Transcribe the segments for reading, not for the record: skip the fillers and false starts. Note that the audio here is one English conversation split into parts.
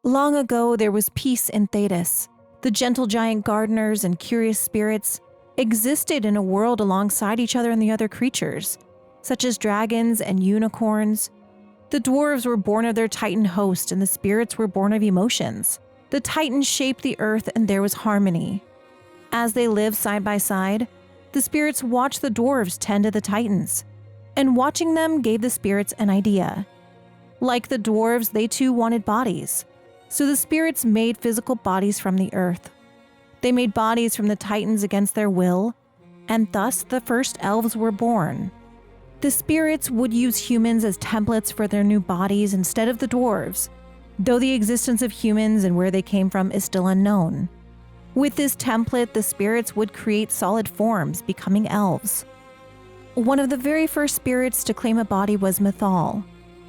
Long ago, there was peace in Thedas. The gentle giant gardeners and curious spirits existed in a world alongside each other and the other creatures, such as dragons and unicorns. The dwarves were born of their Titan host, and the spirits were born of emotions. The Titans shaped the earth, and there was harmony. As they lived side by side, the spirits watched the dwarves tend to the Titans, and watching them gave the spirits an idea. Like the dwarves, they too wanted bodies, so the spirits made physical bodies from the earth. They made bodies from the Titans against their will, and thus the first elves were born. The spirits would use humans as templates for their new bodies instead of the dwarves, though the existence of humans and where they came from is still unknown. With this template, the spirits would create solid forms, becoming elves. One of the very first spirits to claim a body was Mythal.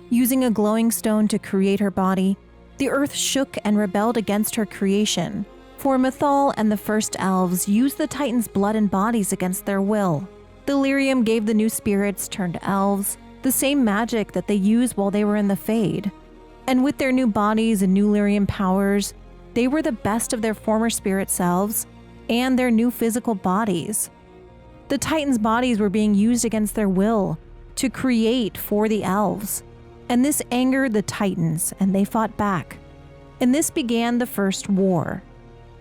Using a glowing stone to create her body, the earth shook and rebelled against her creation, for Mythal and the first elves used the Titans' blood and bodies against their will. The lyrium gave the new spirits turned elves the same magic that they used while they were in the Fade. And with their new bodies and new lyrium powers, they were the best of their former spirit selves and their new physical bodies. The Titans' bodies were being used against their will to create for the elves, and this angered the Titans, and they fought back. And this began the First War,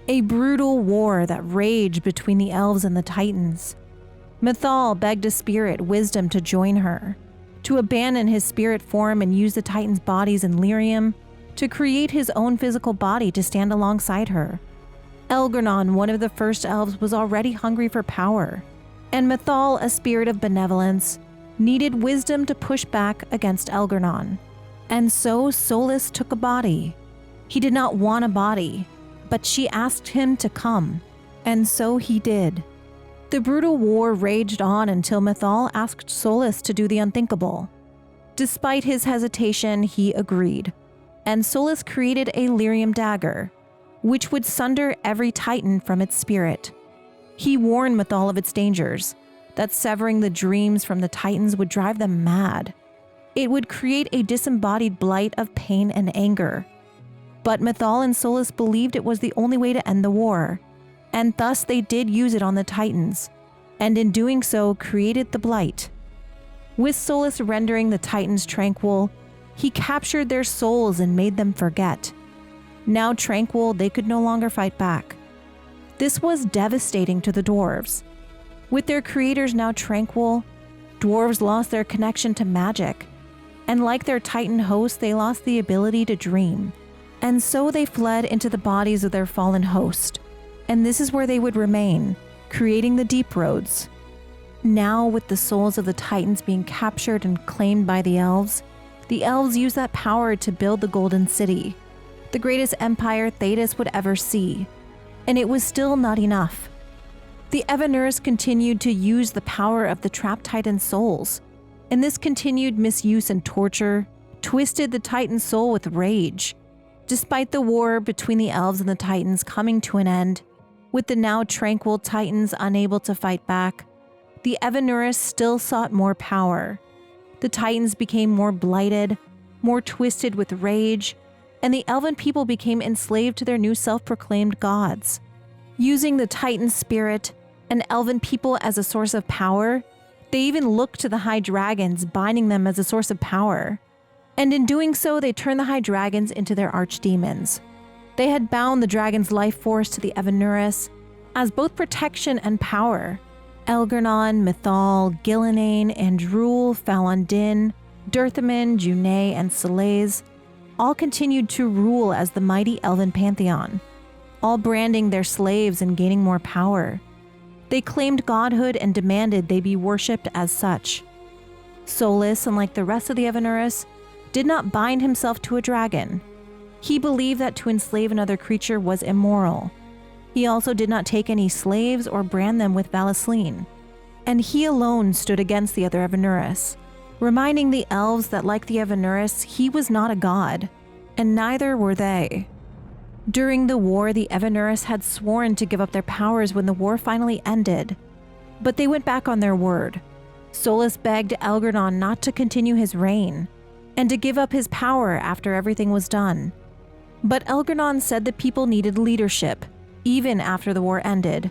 a brutal war that raged between the elves and the Titans. Mythal begged a spirit, Wisdom, to join her, to abandon his spirit form and use the Titans' bodies and lyrium to create his own physical body to stand alongside her. Elgarn'nan, one of the first elves, was already hungry for power, and Mythal, a spirit of benevolence, needed Wisdom to push back against Elgarn'nan. And so Solas took a body. He did not want a body, but she asked him to come, and so he did. The brutal war raged on until Mythal asked Solas to do the unthinkable. Despite his hesitation, he agreed, and Solas created a lyrium dagger, which would sunder every Titan from its spirit. He warned Mythal of its dangers, that severing the dreams from the Titans would drive them mad. It would create a disembodied blight of pain and anger. But Mythal and Solas believed it was the only way to end the war, and thus they did use it on the Titans, and in doing so created the blight. With Solas rendering the Titans tranquil, he captured their souls and made them forget. Now tranquil, they could no longer fight back. This was devastating to the dwarves. With their creators now tranquil, dwarves lost their connection to magic, and like their Titan hosts, they lost the ability to dream. And so they fled into the bodies of their fallen host, and this is where they would remain, creating the Deep Roads. Now, with the souls of the Titans being captured and claimed by the elves used that power to build the Golden City, the greatest empire Thedas would ever see. And it was still not enough. The Evanuris continued to use the power of the trapped Titan souls, and this continued misuse and torture twisted the Titan soul with rage. Despite the war between the elves and the Titans coming to an end, with the now tranquil Titans unable to fight back, the Evanuris still sought more power. The Titans became more blighted, more twisted with rage, and the elven people became enslaved to their new self-proclaimed gods. Using the Titan spirit and elven people as a source of power, they even looked to the high dragons, binding them as a source of power. And in doing so, they turned the high dragons into their archdemons. They had bound the dragon's life force to the Evanuris as both protection and power. Elgarn'nan, Mythal, ghilan'nain, Andrul, Falon-din, Dirthamin, Junay, and Selays all continued to rule as the mighty elven pantheon, all branding their slaves and gaining more power. They claimed godhood and demanded they be worshipped as such. Solas, unlike the rest of the Evanuris, did not bind himself to a dragon. He believed that to enslave another creature was immoral. He also did not take any slaves or brand them with Valasleen. And he alone stood against the other Evanuris, reminding the elves that like the Evanuris, he was not a god, and neither were they. During the war, the Evanuris had sworn to give up their powers when the war finally ended, but they went back on their word. Solas begged Elgarn'nan not to continue his reign, and to give up his power after everything was done. But elgarn'nan said the people needed leadership, even after the war ended.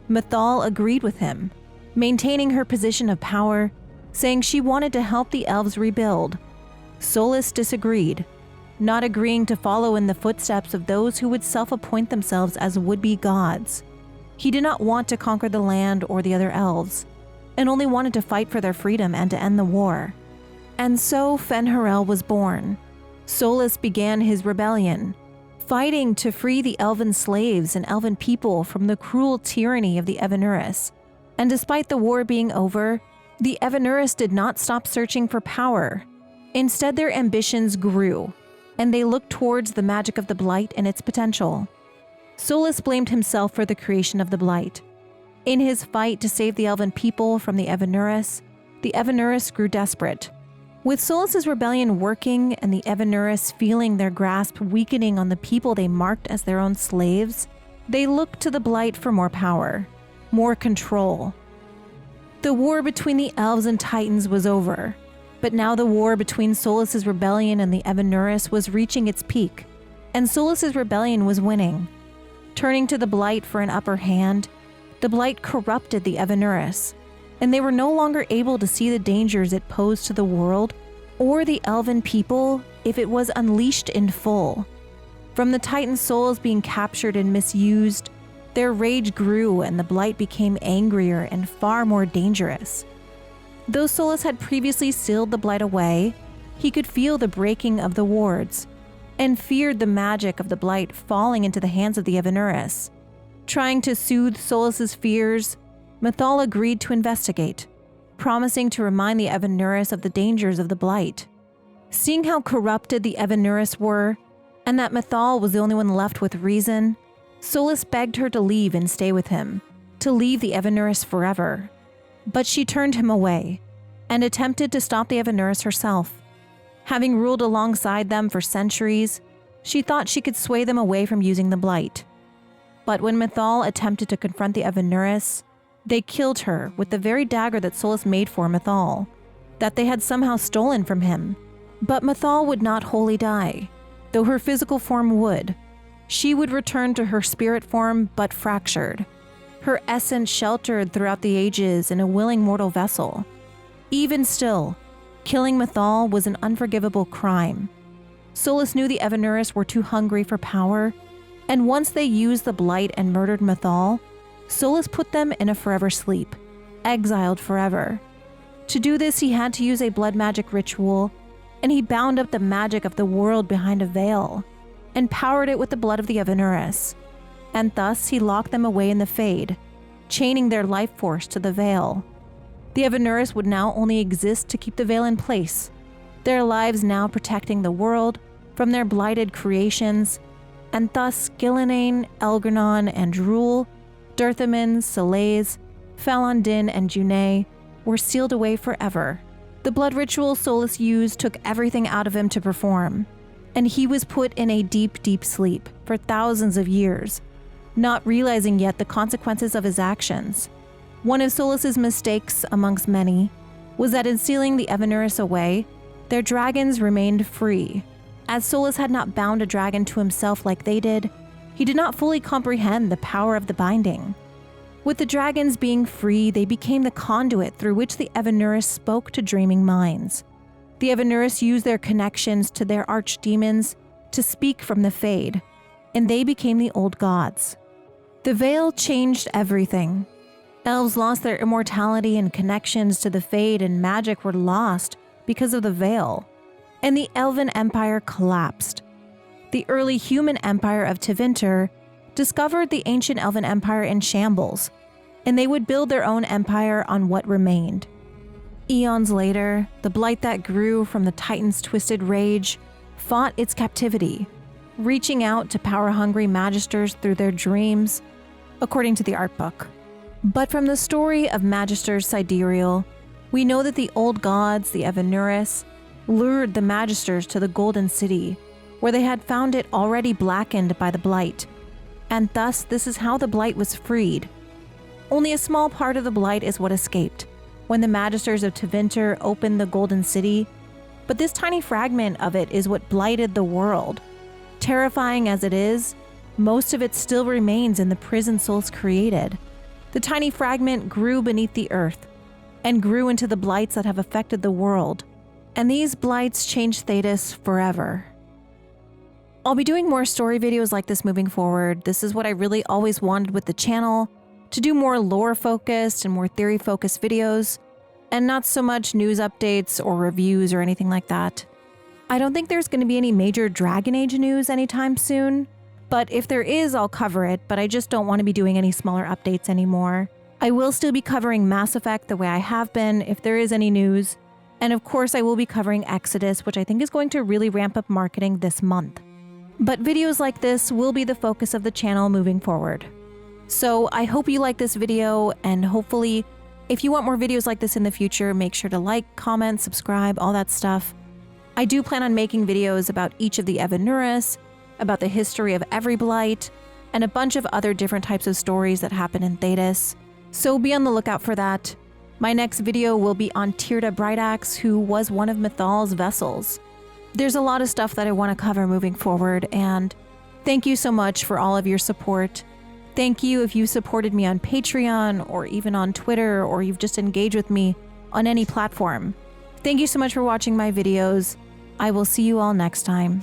Mythal agreed with him, maintaining her position of power, saying she wanted to help the elves rebuild. Solas disagreed, not agreeing to follow in the footsteps of those who would self-appoint themselves as would-be gods. He did not want to conquer the land or the other elves, and only wanted to fight for their freedom and to end the war. And so Fen'Harel was born. Solas began his rebellion, fighting to free the elven slaves and elven people from the cruel tyranny of the Evanuris. And despite the war being over, the Evanuris did not stop searching for power. Instead, their ambitions grew, and they looked towards the magic of the Blight and its potential. Solas blamed himself for the creation of the Blight. In his fight to save the elven people from the Evanuris grew desperate. With Solas's rebellion working and the Evanuris feeling their grasp weakening on the people they marked as their own slaves, they looked to the Blight for more power, more control. The war between the elves and titans was over, but now the war between Solas's rebellion and the Evanuris was reaching its peak, and Solas's rebellion was winning. Turning to the Blight for an upper hand, the Blight corrupted the Evanuris, and they were no longer able to see the dangers it posed to the world or the elven people if it was unleashed in full. From the Titan souls being captured and misused, their rage grew and the Blight became angrier and far more dangerous. Though Solas had previously sealed the Blight away, he could feel the breaking of the wards and feared the magic of the Blight falling into the hands of the Evanuris. Trying to soothe Solas's fears, Mythal agreed to investigate, promising to remind the Evanuris of the dangers of the Blight. Seeing how corrupted the Evanuris were, and that Mythal was the only one left with reason, Solas begged her to leave and stay with him, to leave the Evanuris forever. But she turned him away, and attempted to stop the Evanuris herself. Having ruled alongside them for centuries, she thought she could sway them away from using the Blight. But when Mythal attempted to confront the Evanuris, they killed her with the very dagger that Solas made for Mythal, that they had somehow stolen from him. But Mythal would not wholly die, though her physical form would. She would return to her spirit form, but fractured, her essence sheltered throughout the ages in a willing mortal vessel. Even still, killing Mythal was an unforgivable crime. Solas knew the Evanuris were too hungry for power, and once they used the Blight and murdered Mythal, Solas put them in a forever sleep, exiled forever. To do this, he had to use a blood magic ritual, and he bound up the magic of the world behind a veil, and powered it with the blood of the Evanuris. And thus he locked them away in the Fade, chaining their life force to the veil. The Evanuris would now only exist to keep the veil in place, their lives now protecting the world from their blighted creations, and thus ghilan'nain, elgarn'nan, and Drool, Dirthamin, Salaise, Falon Din, and Junei were sealed away forever. The blood ritual Solas used took everything out of him to perform, and he was put in a deep, deep sleep for thousands of years, not realizing yet the consequences of his actions. One of Solas's mistakes, amongst many, was that in sealing the Evanuris away, their dragons remained free. As Solas had not bound a dragon to himself like they did, he did not fully comprehend the power of the binding. With the dragons being free, they became the conduit through which the Evanuris spoke to dreaming minds. The Evanuris used their connections to their archdemons to speak from the Fade, and they became the old gods. The veil changed everything. Elves lost their immortality and connections to the Fade, and magic were lost because of the veil, and the Elven Empire collapsed. The early human empire of Tevinter discovered the ancient Elven Empire in shambles, and they would build their own empire on what remained. Eons later, the blight that grew from the Titan's twisted rage fought its captivity, reaching out to power-hungry magisters through their dreams, according to the art book. But from the story of Magister Sidereal, we know that the old gods, the Evanuris, lured the magisters to the Golden City, where they had found it already blackened by the blight. And thus, this is how the blight was freed. Only a small part of the blight is what escaped when the magisters of Tevinter opened the Golden City, but this tiny fragment of it is what blighted the world. Terrifying as it is, most of it still remains in the prison souls created. The tiny fragment grew beneath the earth and grew into the blights that have affected the world. And these blights changed Thedas forever. I'll be doing more story videos like this moving forward. This is what I really always wanted with the channel, to do more lore-focused and more theory-focused videos, and not so much news updates or reviews or anything like that. I don't think there's going to be any major Dragon Age news anytime soon, but if there is, I'll cover it, but I just don't want to be doing any smaller updates anymore. I will still be covering Mass Effect the way I have been if there is any news, and of course I will be covering Exodus, which I think is going to really ramp up marketing this month. But videos like this will be the focus of the channel moving forward. So I hope you like this video, and hopefully, if you want more videos like this in the future, make sure to like, comment, subscribe, all that stuff. I do plan on making videos about each of the Evanuris, about the history of every blight, and a bunch of other different types of stories that happen in Thedas. So be on the lookout for that. My next video will be on Tirda Brightaxe, who was one of Mythal's vessels. There's a lot of stuff that I want to cover moving forward, and thank you so much for all of your support. Thank you if you supported me on Patreon, or even on Twitter, or you've just engaged with me on any platform. Thank you so much for watching my videos. I will see you all next time.